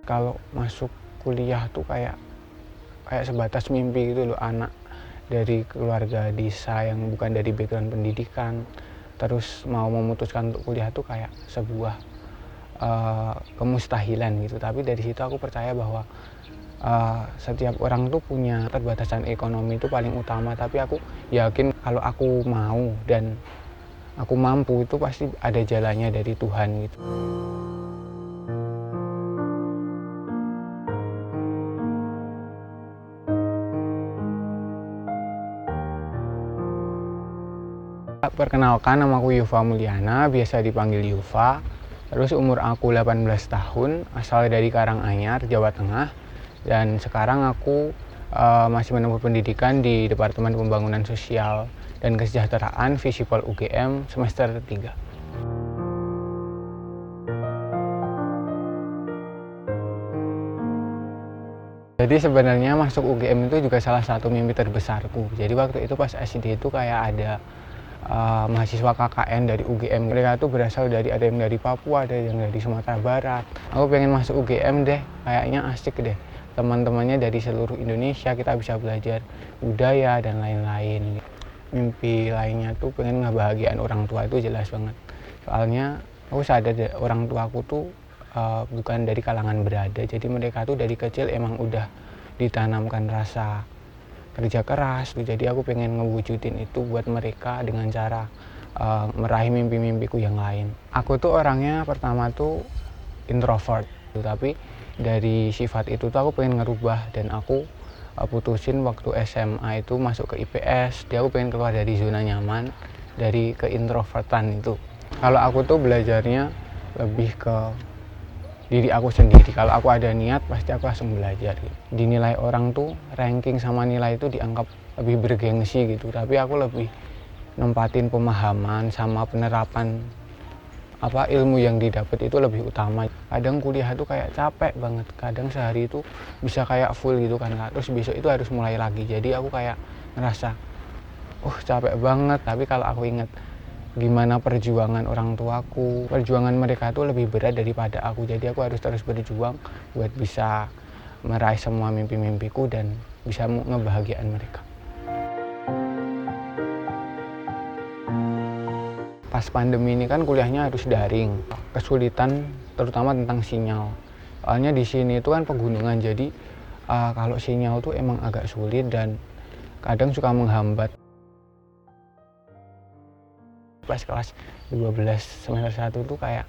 Kalau masuk kuliah tuh kayak kayak sebatas mimpi gitu loh, anak dari keluarga desa yang bukan dari background pendidikan, terus mau memutuskan untuk kuliah tuh kayak sebuah kemustahilan gitu. Tapi dari situ aku percaya bahwa setiap orang tuh punya keterbatasan ekonomi itu paling utama, tapi aku yakin kalau aku mau dan aku mampu itu pasti ada jalannya dari Tuhan gitu. Perkenalkan, nama aku Yuva Mulyana, biasa dipanggil Yuva. Terus umur aku 18 tahun, asal dari Karanganyar, Jawa Tengah. Dan sekarang aku masih menempuh pendidikan di Departemen Pembangunan Sosial dan Kesejahteraan Visipol UGM semester 3. Jadi sebenarnya masuk UGM itu juga salah satu mimpi terbesarku. Jadi waktu itu pas SD itu kayak ada mahasiswa KKN dari UGM. Mereka tuh berasal dari, ada yang dari Papua, ada yang dari Sumatera Barat. Aku pengen masuk UGM deh, kayaknya asik deh. Teman-temannya dari seluruh Indonesia, kita bisa belajar budaya dan lain-lain. Mimpi lainnya tuh pengen ngebahagiain orang tua, itu jelas banget. Soalnya aku sadar orang tuaku tuh bukan dari kalangan berada, jadi mereka tuh dari kecil emang udah ditanamkan rasa kerja keras tuh. Jadi aku pengen ngewujudin itu buat mereka dengan cara meraih mimpi-mimpiku yang lain. Aku tuh orangnya pertama tuh introvert, tapi dari sifat itu tuh aku pengen ngerubah, dan aku putusin waktu SMA itu masuk ke IPS. Dia, aku pengen keluar dari zona nyaman, dari keintrovertan itu. Kalau aku tuh belajarnya lebih ke diri aku sendiri. Kalau aku ada niat pasti aku langsung belajar gitu. Dinilai orang tuh ranking sama nilai itu dianggap lebih bergengsi gitu, tapi aku lebih nempatin pemahaman sama penerapan ilmu yang didapat itu lebih utama. Kadang kuliah tuh kayak capek banget, kadang sehari itu bisa kayak full gitu kan, terus besok itu harus mulai lagi. Jadi aku kayak ngerasa capek banget. Tapi kalau aku ingat gimana perjuangan orang tuaku, perjuangan mereka tuh lebih berat daripada aku. Jadi aku harus terus berjuang buat bisa meraih semua mimpi-mimpiku dan bisa ngebahagiain mereka. Pas pandemi ini kan kuliahnya harus daring, kesulitan terutama tentang sinyal. Soalnya di sini itu kan pegunungan, jadi kalau sinyal tuh emang agak sulit dan kadang suka menghambat. Pas kelas 12 semester 1 tuh kayak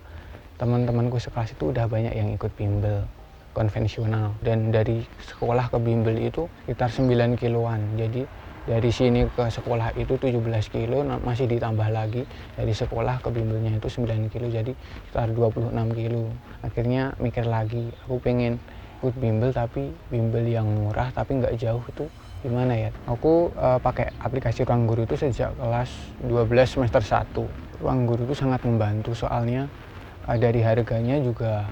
teman-temanku sekelas itu udah banyak yang ikut bimbel konvensional, dan dari sekolah ke bimbel itu sekitar 9 kiloan. Jadi dari sini ke sekolah itu 17 kilo, masih ditambah lagi dari sekolah ke bimbelnya itu 9 kilo, jadi sekitar 26 kilo. Akhirnya mikir lagi, aku pengen ikut bimbel tapi bimbel yang murah tapi nggak jauh, itu gimana ya. Aku pakai aplikasi Ruang Guru itu sejak kelas 12 semester 1. Ruang Guru itu sangat membantu, soalnya dari harganya juga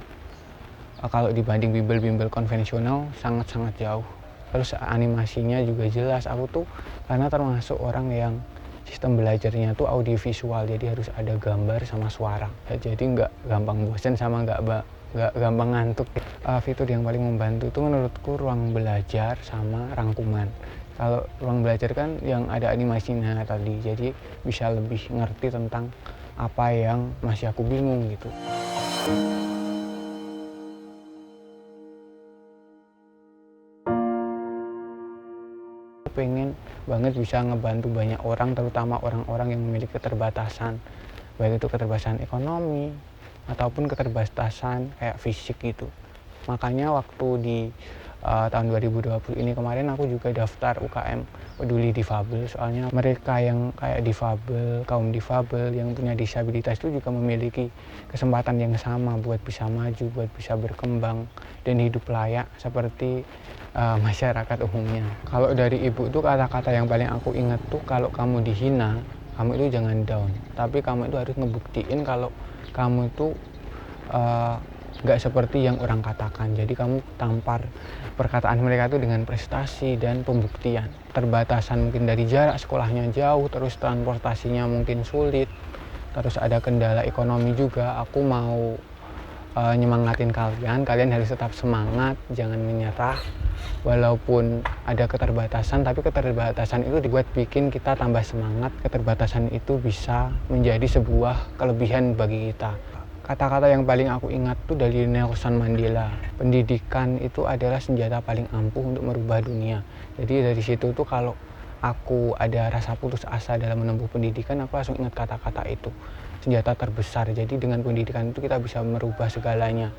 kalau dibanding bimbel-bimbel konvensional sangat-sangat jauh. Terus animasinya juga jelas. Aku tuh karena termasuk orang yang sistem belajarnya tuh audiovisual, jadi harus ada gambar sama suara. Jadi nggak gampang bosan sama nggak gampang ngantuk. Fitur yang paling membantu itu menurutku ruang belajar sama rangkuman. Kalau ruang belajar kan yang ada animasinya tadi, jadi bisa lebih ngerti tentang apa yang masih aku bingung gitu. Pengen banget bisa ngebantu banyak orang, terutama orang-orang yang memiliki keterbatasan, baik itu keterbatasan ekonomi ataupun keterbatasan kayak fisik gitu. Makanya waktu di tahun 2020 ini kemarin aku juga daftar UKM peduli difabel, soalnya mereka yang kayak difabel, kaum difabel yang punya disabilitas itu juga memiliki kesempatan yang sama buat bisa maju, buat bisa berkembang dan hidup layak seperti masyarakat umumnya. Kalau dari ibu tuh kata-kata yang paling aku ingat tuh, kalau kamu dihina, kamu itu jangan down, tapi kamu itu harus ngebuktiin kalau kamu itu nggak seperti yang orang katakan. Jadi kamu tampar perkataan mereka itu dengan prestasi dan pembuktian. Terbatasan mungkin dari jarak sekolahnya jauh, terus transportasinya mungkin sulit, terus ada kendala ekonomi juga. Aku mau nyemangatin kalian. Kalian harus tetap semangat, jangan menyerah. Walaupun ada keterbatasan, tapi keterbatasan itu dibuat bikin kita tambah semangat. Keterbatasan itu bisa menjadi sebuah kelebihan bagi kita. Kata-kata yang paling aku ingat tuh dari Nelson Mandela. Pendidikan itu adalah senjata paling ampuh untuk merubah dunia. Jadi dari situ tuh kalau aku ada rasa putus asa dalam menempuh pendidikan, aku langsung ingat kata-kata itu. Senjata terbesar. Jadi dengan pendidikan itu kita bisa merubah segalanya.